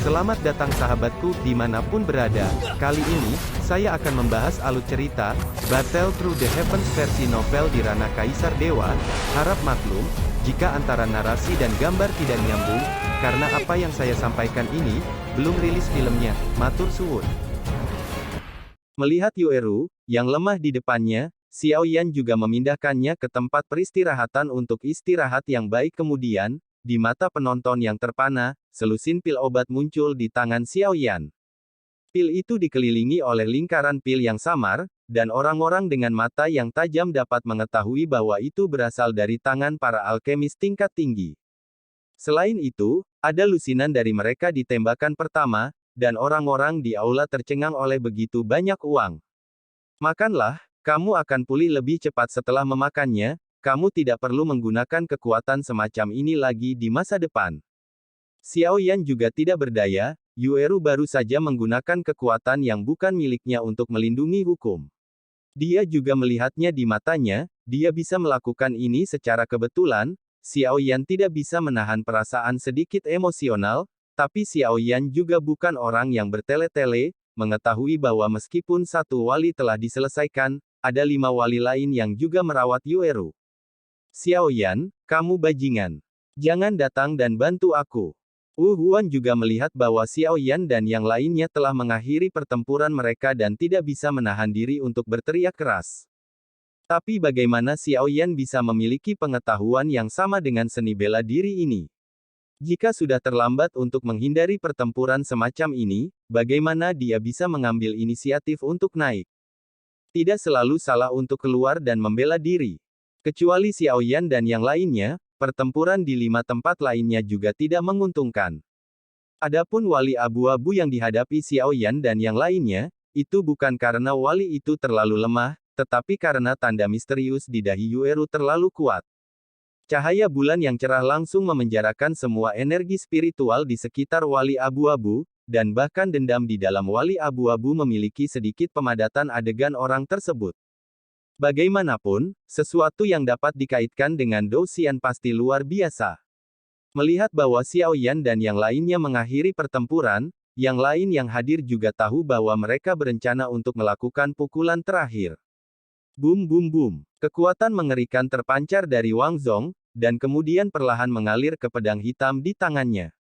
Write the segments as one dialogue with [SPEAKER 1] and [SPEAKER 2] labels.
[SPEAKER 1] Selamat datang sahabatku dimanapun berada. Kali ini, saya akan membahas alur cerita, Battle Through the Heavens versi novel di ranah Kaisar Dewa. Harap maklum, jika antara narasi dan gambar tidak nyambung, karena apa yang saya sampaikan ini, belum rilis filmnya, matur suwun. Melihat Yueru, yang lemah di depannya, Xiao Yan juga memindahkannya ke tempat peristirahatan untuk istirahat yang baik kemudian, di mata penonton yang terpana, selusin pil obat muncul di tangan Xiao Yan. Pil itu dikelilingi oleh lingkaran pil yang samar, dan orang-orang dengan mata yang tajam dapat mengetahui bahwa itu berasal dari tangan para alkemis tingkat tinggi. Selain itu, ada lusinan dari mereka di tembakan pertama, dan orang-orang di aula tercengang oleh begitu banyak uang. Makanlah, kamu akan pulih lebih cepat setelah memakannya. Kamu tidak perlu menggunakan kekuatan semacam ini lagi di masa depan. Xiao Yan juga tidak berdaya, Yueru baru saja menggunakan kekuatan yang bukan miliknya untuk melindungi hukum. Dia juga melihatnya di matanya, dia bisa melakukan ini secara kebetulan. Xiao Yan tidak bisa menahan perasaan sedikit emosional, tapi Xiao Yan juga bukan orang yang bertele-tele, mengetahui bahwa meskipun satu wali telah diselesaikan, ada 5 wali lain yang juga merawat Yueru. Xiao Yan, kamu bajingan. Jangan datang dan bantu aku. Wu Huan juga melihat bahwa Xiao Yan dan yang lainnya telah mengakhiri pertempuran mereka dan tidak bisa menahan diri untuk berteriak keras. Tapi bagaimana Xiao Yan bisa memiliki pengetahuan yang sama dengan seni bela diri ini? Jika sudah terlambat untuk menghindari pertempuran semacam ini, bagaimana dia bisa mengambil inisiatif untuk naik? Tidak selalu salah untuk keluar dan membela diri. Kecuali Xiao Yan dan yang lainnya, pertempuran di 5 tempat lainnya juga tidak menguntungkan. Adapun wali abu-abu yang dihadapi Xiao Yan dan yang lainnya, itu bukan karena wali itu terlalu lemah, tetapi karena tanda misterius di dahi Yueru terlalu kuat. Cahaya bulan yang cerah langsung memenjarakan semua energi spiritual di sekitar wali abu-abu, dan bahkan dendam di dalam wali abu-abu memiliki sedikit pemadatan adegan orang tersebut. Bagaimanapun, sesuatu yang dapat dikaitkan dengan Dou Xian pasti luar biasa. Melihat bahwa Xiao Yan dan yang lainnya mengakhiri pertempuran, yang lain yang hadir juga tahu bahwa mereka berencana untuk melakukan pukulan terakhir. Boom boom boom. Kekuatan mengerikan terpancar dari Wang Zong, dan kemudian perlahan mengalir ke pedang hitam di tangannya.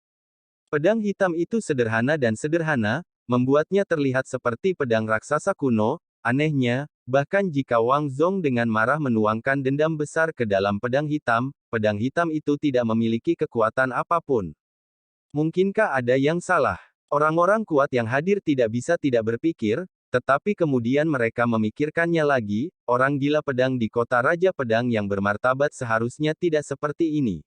[SPEAKER 1] Pedang hitam itu sederhana dan sederhana, membuatnya terlihat seperti pedang raksasa kuno. Anehnya, bahkan jika Wang Zong dengan marah menuangkan dendam besar ke dalam pedang hitam itu tidak memiliki kekuatan apapun. Mungkinkah ada yang salah? Orang-orang kuat yang hadir tidak bisa tidak berpikir, tetapi kemudian mereka memikirkannya lagi, orang gila pedang di kota Raja Pedang yang bermartabat seharusnya tidak seperti ini.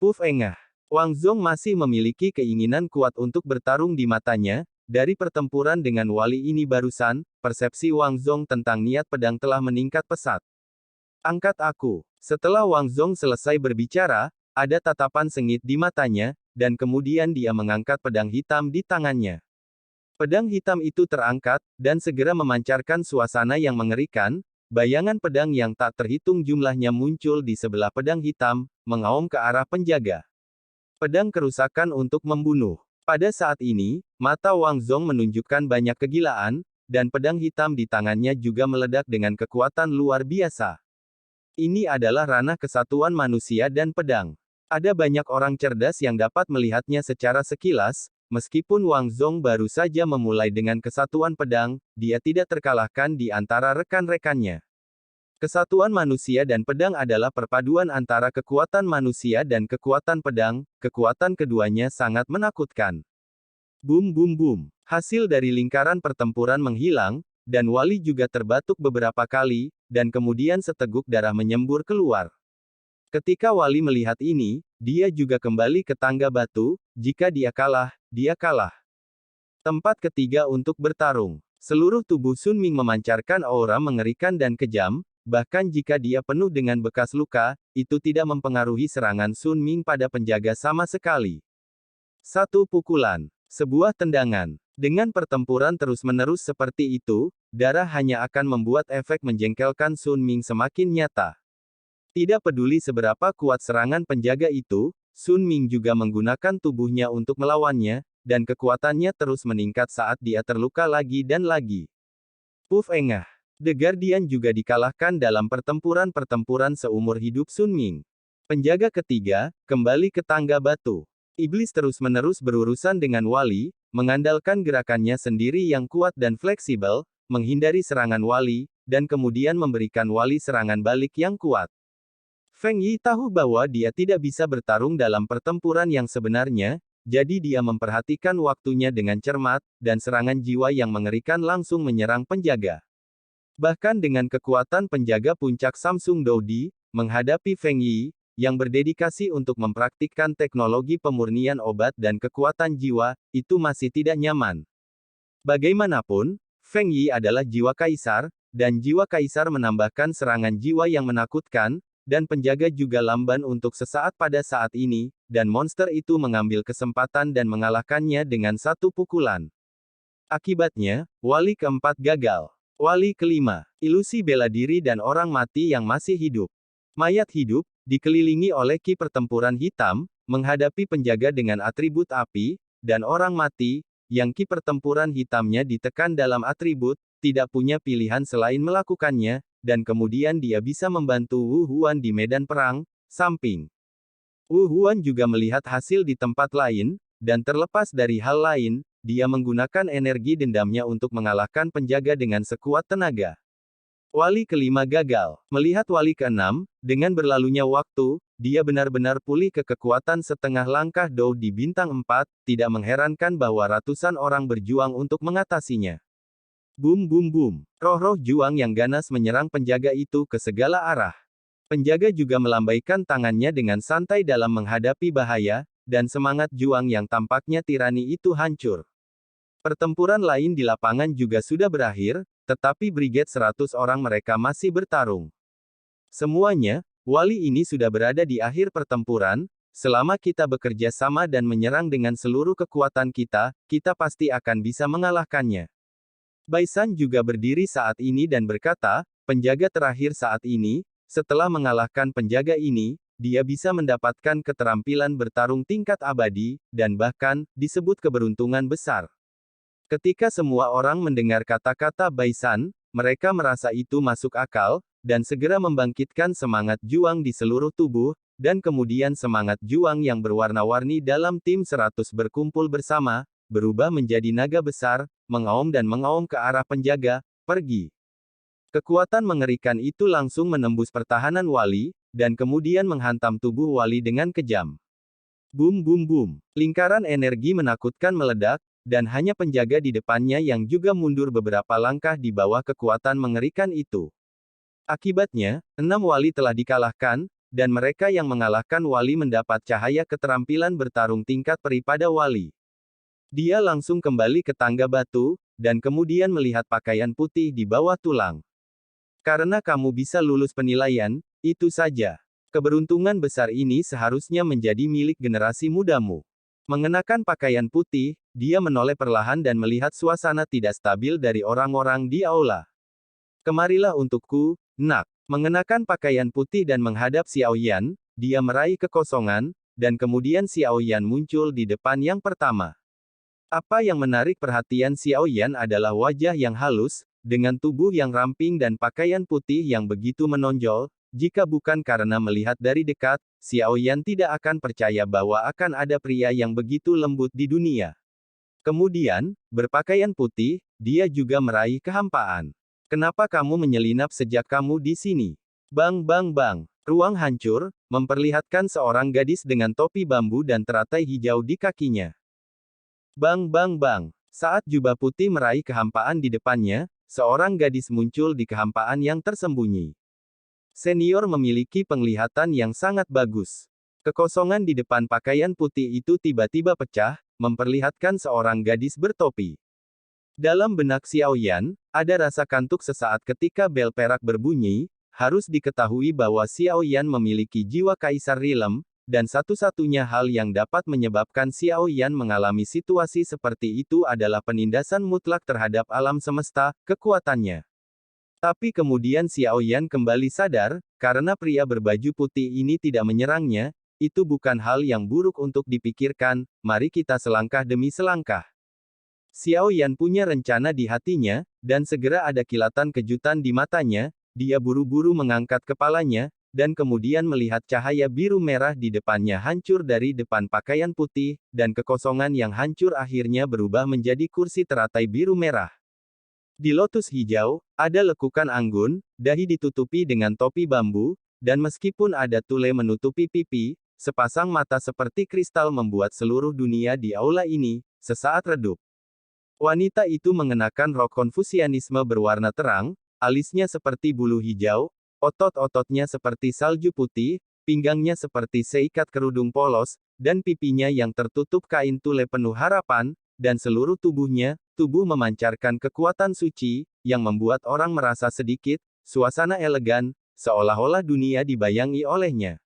[SPEAKER 1] Puf engah. Wang Zong masih memiliki keinginan kuat untuk bertarung di matanya. Dari pertempuran dengan wali ini barusan, persepsi Wang Zong tentang niat pedang telah meningkat pesat. Angkat aku. Setelah Wang Zong selesai berbicara, ada tatapan sengit di matanya, dan kemudian dia mengangkat pedang hitam di tangannya. Pedang hitam itu terangkat, dan segera memancarkan suasana yang mengerikan. Bayangan pedang yang tak terhitung jumlahnya muncul di sebelah pedang hitam, mengaum ke arah penjaga. Pedang kerusakan untuk membunuh. Pada saat ini, mata Wang Zong menunjukkan banyak kegilaan, dan pedang hitam di tangannya juga meledak dengan kekuatan luar biasa. Ini adalah ranah kesatuan manusia dan pedang. Ada banyak orang cerdas yang dapat melihatnya secara sekilas, meskipun Wang Zong baru saja memulai dengan kesatuan pedang, dia tidak terkalahkan di antara rekan-rekannya. Kesatuan manusia dan pedang adalah perpaduan antara kekuatan manusia dan kekuatan pedang, kekuatan keduanya sangat menakutkan. Boom boom boom. Hasil dari lingkaran pertempuran menghilang, dan wali juga terbatuk beberapa kali, dan kemudian seteguk darah menyembur keluar. Ketika wali melihat ini, dia juga kembali ke tangga batu. Jika dia kalah, dia kalah. Tempat ketiga untuk bertarung. Seluruh tubuh Sun Ming memancarkan aura mengerikan dan kejam. Bahkan jika dia penuh dengan bekas luka, itu tidak mempengaruhi serangan Sun Ming pada penjaga sama sekali. Satu pukulan, sebuah tendangan. Dengan pertempuran terus-menerus seperti itu, darah hanya akan membuat efek menjengkelkan Sun Ming semakin nyata. Tidak peduli seberapa kuat serangan penjaga itu, Sun Ming juga menggunakan tubuhnya untuk melawannya, dan kekuatannya terus meningkat saat dia terluka lagi dan lagi. Puf engah. The Guardian juga dikalahkan dalam pertempuran-pertempuran seumur hidup Sun Ming. Penjaga ketiga, kembali ke tangga batu. Iblis terus-menerus berurusan dengan Wali, mengandalkan gerakannya sendiri yang kuat dan fleksibel, menghindari serangan Wali, dan kemudian memberikan Wali serangan balik yang kuat. Feng Yi tahu bahwa dia tidak bisa bertarung dalam pertempuran yang sebenarnya, jadi dia memperhatikan waktunya dengan cermat, dan serangan jiwa yang mengerikan langsung menyerang penjaga. Bahkan dengan kekuatan penjaga puncak Samsung Dodi, menghadapi Feng Yi, yang berdedikasi untuk mempraktikkan teknologi pemurnian obat dan kekuatan jiwa, itu masih tidak nyaman. Bagaimanapun, Feng Yi adalah jiwa kaisar, dan jiwa kaisar menambahkan serangan jiwa yang menakutkan, dan penjaga juga lamban untuk sesaat pada saat ini, dan monster itu mengambil kesempatan dan mengalahkannya dengan satu pukulan. Akibatnya, Wali keempat gagal. Wali kelima, ilusi bela diri dan orang mati yang masih hidup. Mayat hidup, dikelilingi oleh ki pertempuran hitam, menghadapi penjaga dengan atribut api, dan orang mati, yang ki pertempuran hitamnya ditekan dalam atribut, tidak punya pilihan selain melakukannya, dan kemudian dia bisa membantu Wu Huan di medan perang, samping. Wu Huan juga melihat hasil di tempat lain, dan terlepas dari hal lain, dia menggunakan energi dendamnya untuk mengalahkan penjaga dengan sekuat tenaga. Wali kelima gagal. Melihat wali keenam, dengan berlalunya waktu, dia benar-benar pulih ke kekuatan setengah langkah Dou di bintang 4, tidak mengherankan bahwa ratusan orang berjuang untuk mengatasinya. Bum bum bum. Roh-roh juang yang ganas menyerang penjaga itu ke segala arah. Penjaga juga melambaikan tangannya dengan santai dalam menghadapi bahaya, dan semangat juang yang tampaknya tirani itu hancur. Pertempuran lain di lapangan juga sudah berakhir, tetapi Brigade 100 orang mereka masih bertarung. Semuanya, wali ini sudah berada di akhir pertempuran, selama kita bekerja sama dan menyerang dengan seluruh kekuatan kita, kita pasti akan bisa mengalahkannya. Baisan juga berdiri saat ini dan berkata, penjaga terakhir saat ini, setelah mengalahkan penjaga ini, dia bisa mendapatkan keterampilan bertarung tingkat abadi, dan bahkan, disebut keberuntungan besar. Ketika semua orang mendengar kata-kata Baisan, mereka merasa itu masuk akal, dan segera membangkitkan semangat juang di seluruh tubuh, dan kemudian semangat juang yang berwarna-warni dalam tim 100 berkumpul bersama, berubah menjadi naga besar, mengaum dan mengaum ke arah penjaga, pergi. Kekuatan mengerikan itu langsung menembus pertahanan wali, dan kemudian menghantam tubuh wali dengan kejam. Bum bum bum. Lingkaran energi menakutkan meledak, dan hanya penjaga di depannya yang juga mundur beberapa langkah di bawah kekuatan mengerikan itu. Akibatnya, 6 wali telah dikalahkan, dan mereka yang mengalahkan wali mendapat cahaya keterampilan bertarung tingkat peri pada wali. Dia langsung kembali ke tangga batu, dan kemudian melihat pakaian putih di bawah tulang. Karena kamu bisa lulus penilaian, itu saja. Keberuntungan besar ini seharusnya menjadi milik generasi mudamu. Mengenakan pakaian putih, dia menoleh perlahan dan melihat suasana tidak stabil dari orang-orang di aula. Kemarilah untukku, nak. Mengenakan pakaian putih dan menghadap Xiao Yan, dia meraih kekosongan, dan kemudian Xiao Yan muncul di depan yang pertama. Apa yang menarik perhatian Xiao Yan adalah wajah yang halus, dengan tubuh yang ramping dan pakaian putih yang begitu menonjol. Jika bukan karena melihat dari dekat, Xiao Yan tidak akan percaya bahwa akan ada pria yang begitu lembut di dunia. Kemudian, berpakaian putih, dia juga meraih kehampaan. Kenapa kamu menyelinap sejak kamu di sini? Bang bang bang. Ruang hancur, memperlihatkan seorang gadis dengan topi bambu dan teratai hijau di kakinya. Bang bang bang. Saat jubah putih meraih kehampaan di depannya, seorang gadis muncul di kehampaan yang tersembunyi. Senior memiliki penglihatan yang sangat bagus. Kekosongan di depan pakaian putih itu tiba-tiba pecah, memperlihatkan seorang gadis bertopi. Dalam benak Xiao Yan, ada rasa kantuk sesaat ketika bel perak berbunyi. Harus diketahui bahwa Xiao Yan memiliki jiwa kaisar Rilem, dan satu-satunya hal yang dapat menyebabkan Xiao Yan mengalami situasi seperti itu adalah penindasan mutlak terhadap alam semesta, kekuatannya. Tapi kemudian Xiao Yan kembali sadar, karena pria berbaju putih ini tidak menyerangnya, itu bukan hal yang buruk untuk dipikirkan, mari kita selangkah demi selangkah. Xiao Yan punya rencana di hatinya, dan segera ada kilatan kejutan di matanya, dia buru-buru mengangkat kepalanya, dan kemudian melihat cahaya biru merah di depannya hancur dari depan pakaian putih, dan kekosongan yang hancur akhirnya berubah menjadi kursi teratai biru merah. Di lotus hijau, ada lekukan anggun, dahi ditutupi dengan topi bambu, dan meskipun ada tule menutupi pipi, sepasang mata seperti kristal membuat seluruh dunia di aula ini, sesaat redup. Wanita itu mengenakan rok Konfusianisme berwarna terang, alisnya seperti bulu hijau, otot-ototnya seperti salju putih, pinggangnya seperti seikat kerudung polos, dan pipinya yang tertutup kain tule penuh harapan, dan seluruh tubuhnya, tubuh memancarkan kekuatan suci, yang membuat orang merasa sedikit, suasana elegan, seolah-olah dunia dibayangi olehnya.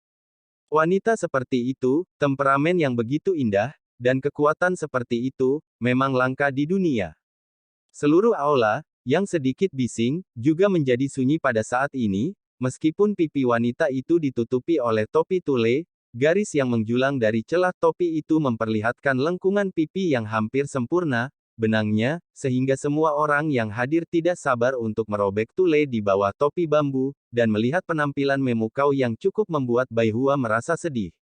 [SPEAKER 1] Wanita seperti itu, temperamen yang begitu indah, dan kekuatan seperti itu, memang langka di dunia. Seluruh aula, yang sedikit bising, juga menjadi sunyi pada saat ini, meskipun pipi wanita itu ditutupi oleh topi tule, garis yang menjulang dari celah topi itu memperlihatkan lengkungan pipi yang hampir sempurna, benangnya, sehingga semua orang yang hadir tidak sabar untuk merobek tule di bawah topi bambu, dan melihat penampilan memukau yang cukup membuat Bai Hua merasa sedih.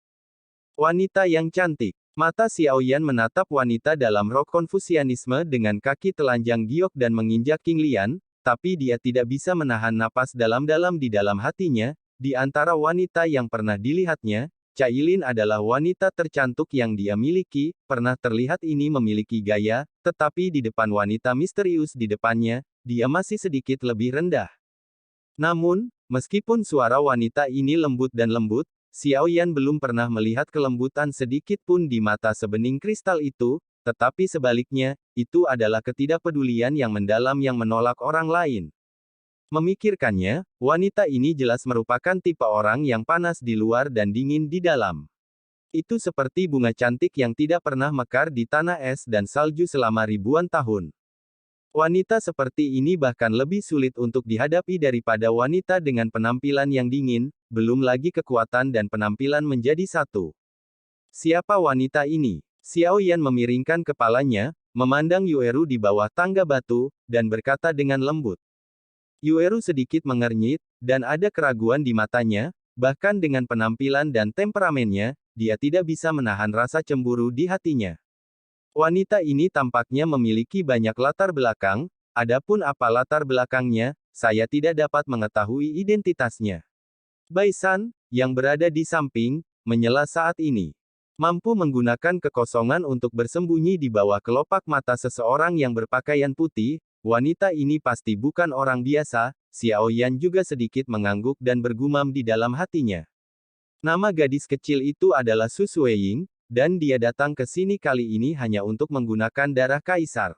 [SPEAKER 1] Wanita yang cantik. Mata Xiao Yan menatap wanita dalam rok Konfusianisme dengan kaki telanjang giok dan menginjak King Lian, tapi dia tidak bisa menahan napas dalam-dalam di dalam hatinya. Di antara wanita yang pernah dilihatnya, Cailin adalah wanita tercantik yang dia miliki, pernah terlihat ini memiliki gaya, tetapi di depan wanita misterius di depannya, dia masih sedikit lebih rendah. Namun, meskipun suara wanita ini lembut dan lembut, Xiao Yan belum pernah melihat kelembutan sedikit pun di mata sebening kristal itu, tetapi sebaliknya, itu adalah ketidakpedulian yang mendalam yang menolak orang lain. Memikirkannya, wanita ini jelas merupakan tipe orang yang panas di luar dan dingin di dalam. Itu seperti bunga cantik yang tidak pernah mekar di tanah es dan salju selama ribuan tahun. Wanita seperti ini bahkan lebih sulit untuk dihadapi daripada wanita dengan penampilan yang dingin, belum lagi kekuatan dan penampilan menjadi satu. Siapa wanita ini? Xiao Yan memiringkan kepalanya, memandang Yueru di bawah tangga batu, dan berkata dengan lembut. Yueru sedikit mengernyit, dan ada keraguan di matanya, bahkan dengan penampilan dan temperamennya, dia tidak bisa menahan rasa cemburu di hatinya. Wanita ini tampaknya memiliki banyak latar belakang, adapun apa latar belakangnya, saya tidak dapat mengetahui identitasnya. Bai San, yang berada di samping, menyela saat ini. Mampu menggunakan kekosongan untuk bersembunyi di bawah kelopak mata seseorang yang berpakaian putih, wanita ini pasti bukan orang biasa. Xiao Yan juga sedikit mengangguk dan bergumam di dalam hatinya. Nama gadis kecil itu adalah Su Sueying, dan dia datang ke sini kali ini hanya untuk menggunakan darah kaisar.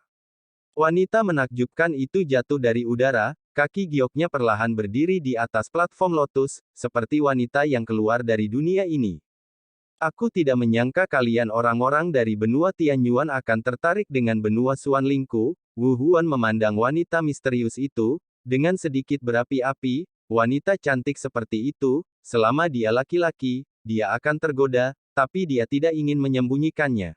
[SPEAKER 1] Wanita menakjubkan itu jatuh dari udara, kaki gioknya perlahan berdiri di atas platform lotus, seperti wanita yang keluar dari dunia ini. Aku tidak menyangka kalian orang-orang dari benua Tianyuan akan tertarik dengan benua Xuanlingku. Wu Huan memandang wanita misterius itu, dengan sedikit berapi-api, wanita cantik seperti itu, selama dia laki-laki, dia akan tergoda, tapi dia tidak ingin menyembunyikannya.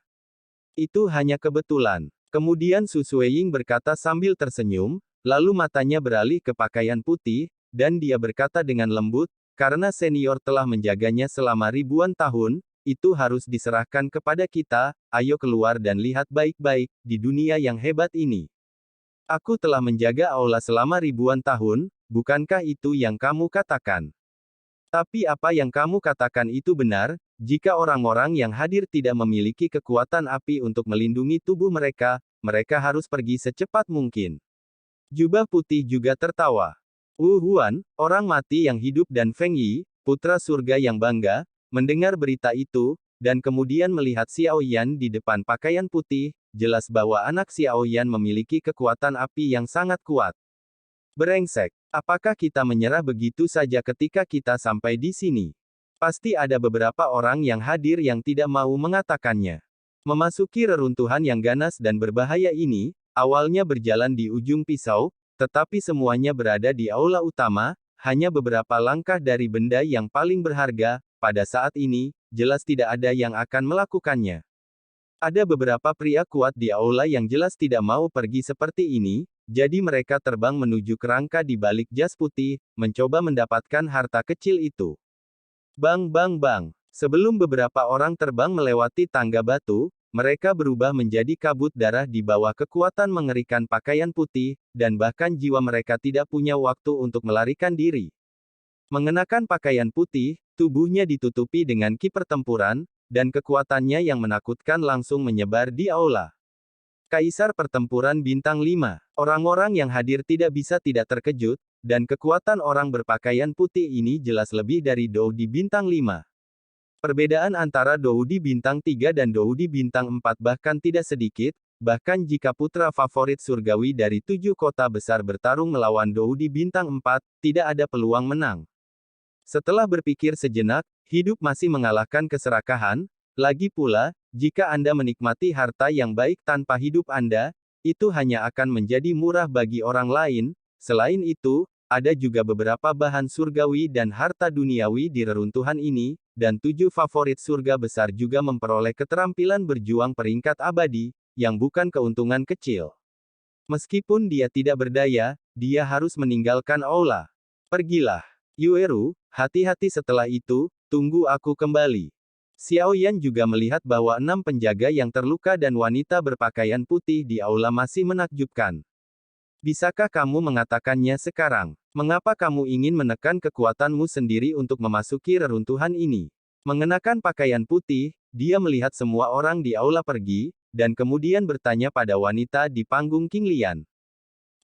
[SPEAKER 1] Itu hanya kebetulan. Kemudian Su Sueying berkata sambil tersenyum, lalu matanya beralih ke pakaian putih, dan dia berkata dengan lembut, karena senior telah menjaganya selama ribuan tahun, itu harus diserahkan kepada kita, ayo keluar dan lihat baik-baik, di dunia yang hebat ini. Aku telah menjaga aula selama ribuan tahun, bukankah itu yang kamu katakan? Tapi apa yang kamu katakan itu benar, jika orang-orang yang hadir tidak memiliki kekuatan api untuk melindungi tubuh mereka, mereka harus pergi secepat mungkin. Jubah putih juga tertawa. Wu Huan, orang mati yang hidup dan Feng Yi, putra surga yang bangga, mendengar berita itu, dan kemudian melihat Xiao Yan di depan pakaian putih, jelas bahwa anak Xiao Yan memiliki kekuatan api yang sangat kuat. Brengsek, apakah kita menyerah begitu saja ketika kita sampai di sini? Pasti ada beberapa orang yang hadir yang tidak mau mengatakannya. Memasuki reruntuhan yang ganas dan berbahaya ini, awalnya berjalan di ujung pisau, tetapi semuanya berada di aula utama, hanya beberapa langkah dari benda yang paling berharga. Pada saat ini, jelas tidak ada yang akan melakukannya. Ada beberapa pria kuat di aula yang jelas tidak mau pergi seperti ini, jadi mereka terbang menuju kerangka di balik jas putih, mencoba mendapatkan harta kecil itu. Bang bang bang. Sebelum beberapa orang terbang melewati tangga batu, mereka berubah menjadi kabut darah di bawah kekuatan mengerikan pakaian putih, dan bahkan jiwa mereka tidak punya waktu untuk melarikan diri. Mengenakan pakaian putih, tubuhnya ditutupi dengan ki pertempuran, dan kekuatannya yang menakutkan langsung menyebar di aula. Kaisar Pertempuran Bintang 5. Orang-orang yang hadir tidak bisa tidak terkejut, dan kekuatan orang berpakaian putih ini jelas lebih dari Doudi Bintang 5. Perbedaan antara Doudi Bintang 3 dan Doudi Bintang 4 bahkan tidak sedikit, bahkan jika putra favorit surgawi dari 7 kota besar bertarung melawan Doudi Bintang 4, tidak ada peluang menang. Setelah berpikir sejenak, hidup masih mengalahkan keserakahan. Lagi pula, jika Anda menikmati harta yang baik tanpa hidup Anda, itu hanya akan menjadi murah bagi orang lain. Selain itu, ada juga beberapa bahan surgawi dan harta duniawi di reruntuhan ini, dan 7 favorit surga besar juga memperoleh keterampilan berjuang peringkat abadi, yang bukan keuntungan kecil. Meskipun dia tidak berdaya, dia harus meninggalkan aula. Pergilah. Yueru, hati-hati setelah itu, tunggu aku kembali. Xiao Yan juga melihat bahwa 6 penjaga yang terluka dan wanita berpakaian putih di aula masih menakjubkan. Bisakah kamu mengatakannya sekarang? Mengapa kamu ingin menekan kekuatanmu sendiri untuk memasuki reruntuhan ini? Mengenakan pakaian putih, dia melihat semua orang di aula pergi, dan kemudian bertanya pada wanita di panggung King Lian.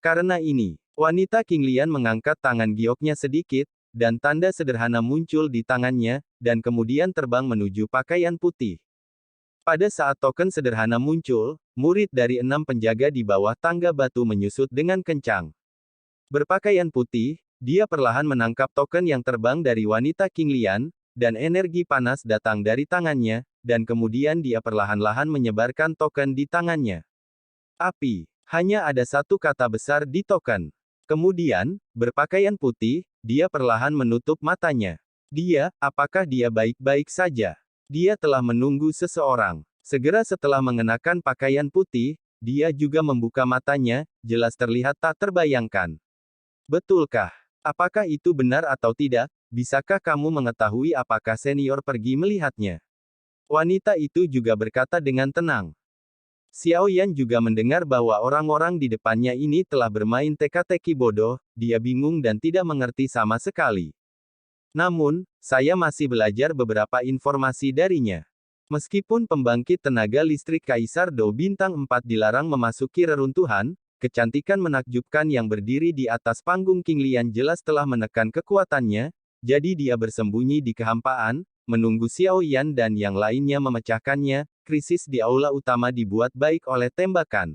[SPEAKER 1] Karena ini, wanita King Lian mengangkat tangan gioknya sedikit, dan tanda sederhana muncul di tangannya, dan kemudian terbang menuju pakaian putih. Pada saat token sederhana muncul, murid dari 6 penjaga di bawah tangga batu menyusut dengan kencang. Berpakaian putih, dia perlahan menangkap token yang terbang dari wanita King Lian, dan energi panas datang dari tangannya, dan kemudian dia perlahan-lahan menyebarkan token di tangannya. Api. Hanya ada satu kata besar di token. Kemudian, berpakaian putih, dia perlahan menutup matanya. Apakah dia baik-baik saja? Dia telah menunggu seseorang. Segera setelah mengenakan pakaian putih, dia juga membuka matanya, jelas terlihat tak terbayangkan. Betulkah? Apakah itu benar atau tidak? Bisakah kamu mengetahui apakah senior pergi melihatnya? Wanita itu juga berkata dengan tenang. Xiao Yan juga mendengar bahwa orang-orang di depannya ini telah bermain teka-teki bodoh, dia bingung dan tidak mengerti sama sekali. Namun, saya masih belajar beberapa informasi darinya. Meskipun pembangkit tenaga listrik Kaisar Dou Bintang 4 dilarang memasuki reruntuhan, kecantikan menakjubkan yang berdiri di atas panggung King Lian jelas telah menekan kekuatannya, jadi dia bersembunyi di kehampaan, menunggu Xiao Yan dan yang lainnya memecahkannya. Krisis di aula utama dibuat baik oleh tembakan.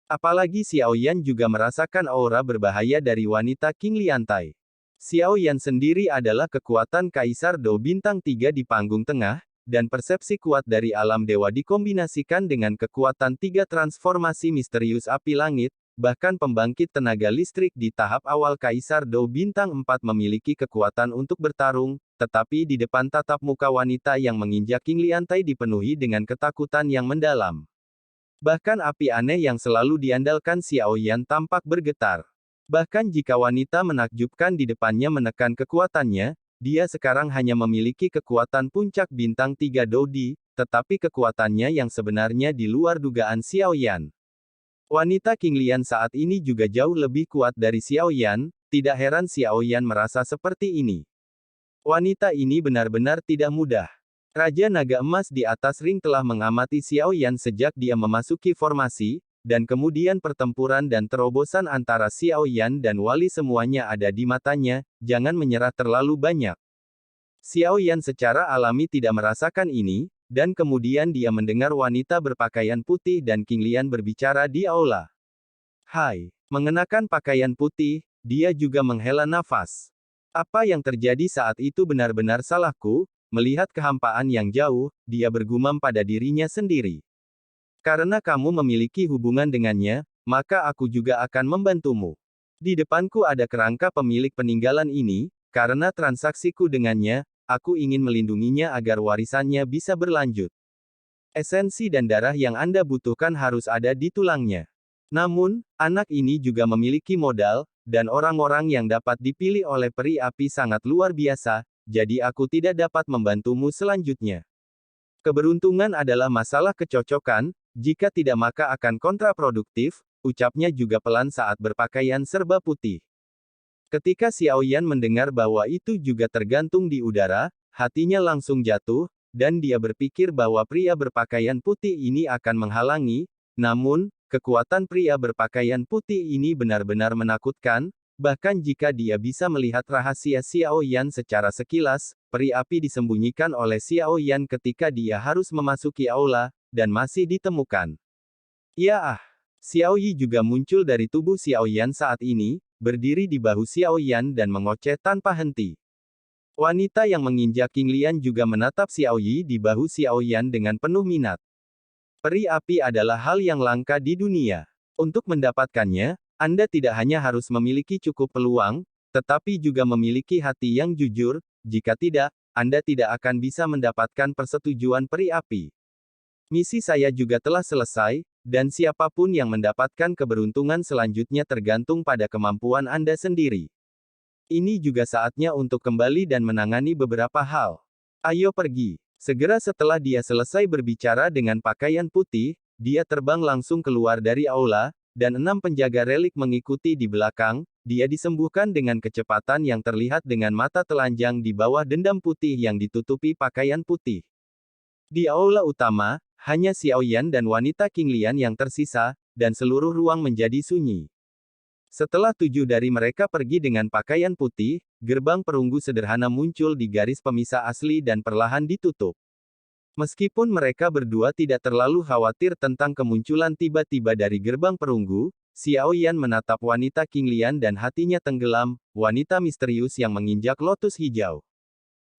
[SPEAKER 1] Apalagi Xiao Yan juga merasakan aura berbahaya dari wanita King Liantai. Xiao Yan sendiri adalah kekuatan Kaisar Dou Bintang 3 di panggung tengah, dan persepsi kuat dari alam dewa dikombinasikan dengan kekuatan 3 transformasi misterius api langit, bahkan pembangkit tenaga listrik di tahap awal Kaisar Dou Bintang 4 memiliki kekuatan untuk bertarung, tetapi di depan tatap muka wanita yang menginjak King Liantai dipenuhi dengan ketakutan yang mendalam. Bahkan api aneh yang selalu diandalkan Xiao Yan tampak bergetar. Bahkan jika wanita menakjubkan di depannya menekan kekuatannya, dia sekarang hanya memiliki kekuatan puncak bintang 3 Doudi, tetapi kekuatannya yang sebenarnya di luar dugaan Xiao Yan. Wanita King Lian saat ini juga jauh lebih kuat dari Xiao Yan, tidak heran Xiao Yan merasa seperti ini. Wanita ini benar-benar tidak mudah. Raja Naga Emas di atas ring telah mengamati Xiao Yan sejak dia memasuki formasi, dan kemudian pertempuran dan terobosan antara Xiao Yan dan Wali semuanya ada di matanya, jangan menyerah terlalu banyak. Xiao Yan secara alami tidak merasakan ini, dan kemudian dia mendengar wanita berpakaian putih dan King Lian berbicara di aula. Hai, mengenakan pakaian putih, dia juga menghela nafas. Apa yang terjadi saat itu benar-benar salahku, melihat kehampaan yang jauh, dia bergumam pada dirinya sendiri. Karena kamu memiliki hubungan dengannya, maka aku juga akan membantumu. Di depanku ada kerangka pemilik peninggalan ini, karena transaksiku dengannya, aku ingin melindunginya agar warisannya bisa berlanjut. Esensi dan darah yang Anda butuhkan harus ada di tulangnya. Namun, anak ini juga memiliki modal, dan orang-orang yang dapat dipilih oleh peri api sangat luar biasa, jadi aku tidak dapat membantumu selanjutnya. Keberuntungan adalah masalah kecocokan, jika tidak maka akan kontraproduktif, ucapnya juga pelan saat berpakaian serba putih. Ketika Xiao Yan mendengar bahwa itu juga tergantung di udara, hatinya langsung jatuh, dan dia berpikir bahwa pria berpakaian putih ini akan menghalangi, namun, kekuatan pria berpakaian putih ini benar-benar menakutkan, bahkan jika dia bisa melihat rahasia Xiao Yan secara sekilas, peri api disembunyikan oleh Xiao Yan ketika dia harus memasuki aula, dan masih ditemukan. Ya ah! Xiao Yi juga muncul dari tubuh Xiao Yan saat ini, berdiri di bahu Xiao Yan dan mengoceh tanpa henti. Wanita yang menginjak King Lian juga menatap Xiao Yi di bahu Xiao Yan dengan penuh minat. Peri api adalah hal yang langka di dunia. Untuk mendapatkannya, Anda tidak hanya harus memiliki cukup peluang, tetapi juga memiliki hati yang jujur, jika tidak, Anda tidak akan bisa mendapatkan persetujuan peri api. Misi saya juga telah selesai, dan siapapun yang mendapatkan keberuntungan selanjutnya tergantung pada kemampuan Anda sendiri. Ini juga saatnya untuk kembali dan menangani beberapa hal. Ayo pergi. Segera setelah dia selesai berbicara dengan pakaian putih, dia terbang langsung keluar dari aula, dan 6 penjaga relik mengikuti di belakang. Dia disembuhkan dengan kecepatan yang terlihat dengan mata telanjang di bawah dendam putih yang ditutupi pakaian putih. Di aula utama, hanya Xiao Yan dan wanita King Lian yang tersisa, dan seluruh ruang menjadi sunyi. Setelah 7 dari mereka pergi dengan pakaian putih, gerbang perunggu sederhana muncul di garis pemisah asli dan perlahan ditutup. Meskipun mereka berdua tidak terlalu khawatir tentang kemunculan tiba-tiba dari gerbang perunggu, Xiao Yan menatap wanita King Lian dan hatinya tenggelam, wanita misterius yang menginjak lotus hijau.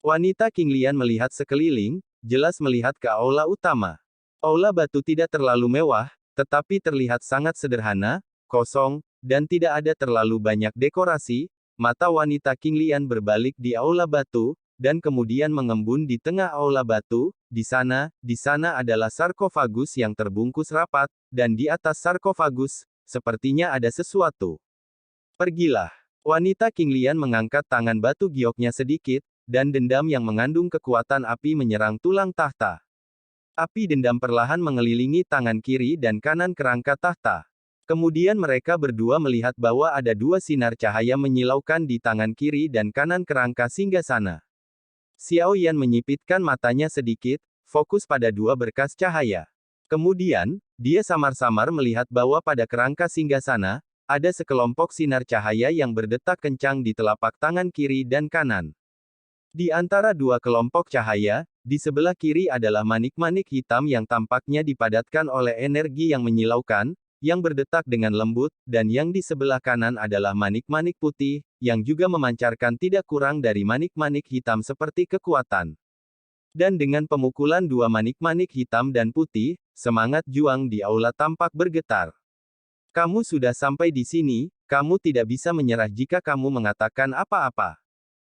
[SPEAKER 1] Wanita King Lian melihat sekeliling, jelas melihat ke aula utama. Aula batu tidak terlalu mewah, tetapi terlihat sangat sederhana, kosong, dan tidak ada terlalu banyak dekorasi. Mata wanita King Lian berbalik di aula batu, dan kemudian mengembun di tengah aula batu. Di sana adalah sarkofagus yang terbungkus rapat, dan di atas sarkofagus, sepertinya ada sesuatu. Pergilah. Wanita King Lian mengangkat tangan batu gioknya sedikit, dan dendam yang mengandung kekuatan api menyerang tulang tahta. Api dendam perlahan mengelilingi tangan kiri dan kanan kerangka tahta. Kemudian mereka berdua melihat bahwa ada 2 sinar cahaya menyilaukan di tangan kiri dan kanan kerangka singgasana. Xiao Yan menyipitkan matanya sedikit, fokus pada 2 berkas cahaya. Kemudian, dia samar-samar melihat bahwa pada kerangka singgasana, ada sekelompok sinar cahaya yang berdetak kencang di telapak tangan kiri dan kanan. Di antara 2 kelompok cahaya, di sebelah kiri adalah manik-manik hitam yang tampaknya dipadatkan oleh energi yang menyilaukan, yang berdetak dengan lembut, dan yang di sebelah kanan adalah manik-manik putih, yang juga memancarkan tidak kurang dari manik-manik hitam seperti kekuatan. Dan dengan pemukulan 2 manik-manik hitam dan putih, semangat juang di aula tampak bergetar. Kamu sudah sampai di sini, kamu tidak bisa menyerah jika kamu mengatakan apa-apa.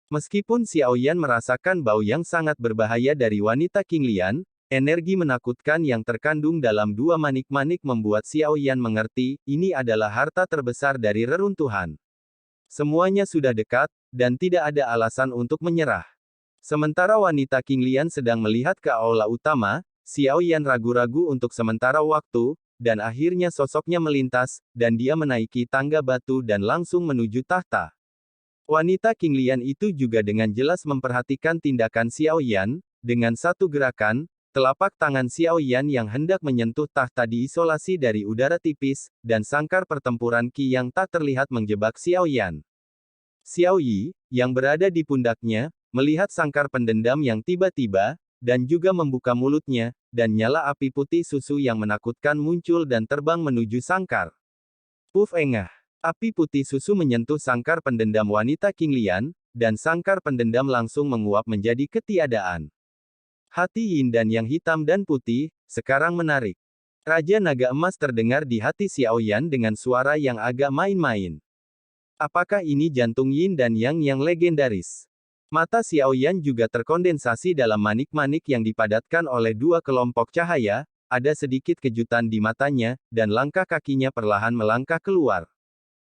[SPEAKER 1] Meskipun Xiao Yan merasakan bau yang sangat berbahaya dari wanita King Lian, energi menakutkan yang terkandung dalam 2 manik-manik membuat Xiao Yan mengerti, ini adalah harta terbesar dari reruntuhan. Semuanya sudah dekat, dan tidak ada alasan untuk menyerah. Sementara wanita King Lian sedang melihat ke aula utama, Xiao Yan ragu-ragu untuk sementara waktu, dan akhirnya sosoknya melintas, dan dia menaiki tangga batu dan langsung menuju tahta. Wanita King Lian itu juga dengan jelas memperhatikan tindakan Xiao Yan, dengan satu gerakan, telapak tangan Xiao Yan yang hendak menyentuh tahta diisolasi dari udara tipis, dan sangkar pertempuran Qi yang tak terlihat menjebak Xiao Yan. Xiao Yi, yang berada di pundaknya, melihat sangkar pendendam yang tiba-tiba, dan juga membuka mulutnya, dan nyala api putih susu yang menakutkan muncul dan terbang menuju sangkar. Puff engah. Api putih susu menyentuh sangkar pendendam wanita King Lian, dan sangkar pendendam langsung menguap menjadi ketiadaan. Hati Yin dan yang hitam dan putih, sekarang menarik. Raja Naga Emas terdengar di hati Xiao Yan dengan suara yang agak main-main. Apakah ini jantung yin dan yang legendaris? Mata Xiaoyan juga terkondensasi dalam manik-manik yang dipadatkan oleh dua kelompok cahaya, ada sedikit kejutan di matanya, dan langkah kakinya perlahan melangkah keluar.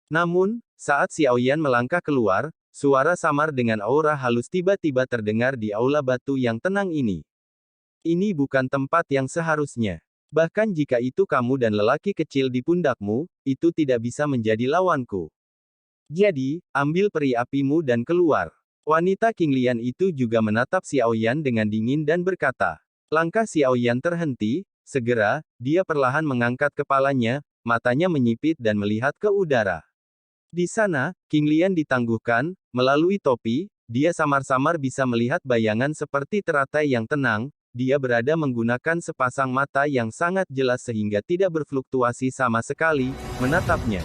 [SPEAKER 1] Namun, saat Xiaoyan melangkah keluar, suara samar dengan aura halus tiba-tiba terdengar di aula batu yang tenang ini. Ini bukan tempat yang seharusnya. Bahkan jika itu kamu dan lelaki kecil di pundakmu, itu tidak bisa menjadi lawanku. Jadi, ambil peri apimu dan keluar. Wanita Qinglian itu juga menatap Xiaoyan dengan dingin dan berkata. Langkah Xiaoyan terhenti, segera, dia perlahan mengangkat kepalanya, matanya menyipit dan melihat ke udara. Di sana, Qinglian ditangguhkan, melalui topi, dia samar-samar bisa melihat bayangan seperti teratai yang tenang, dia berada menggunakan sepasang mata yang sangat jelas sehingga tidak berfluktuasi sama sekali, menatapnya.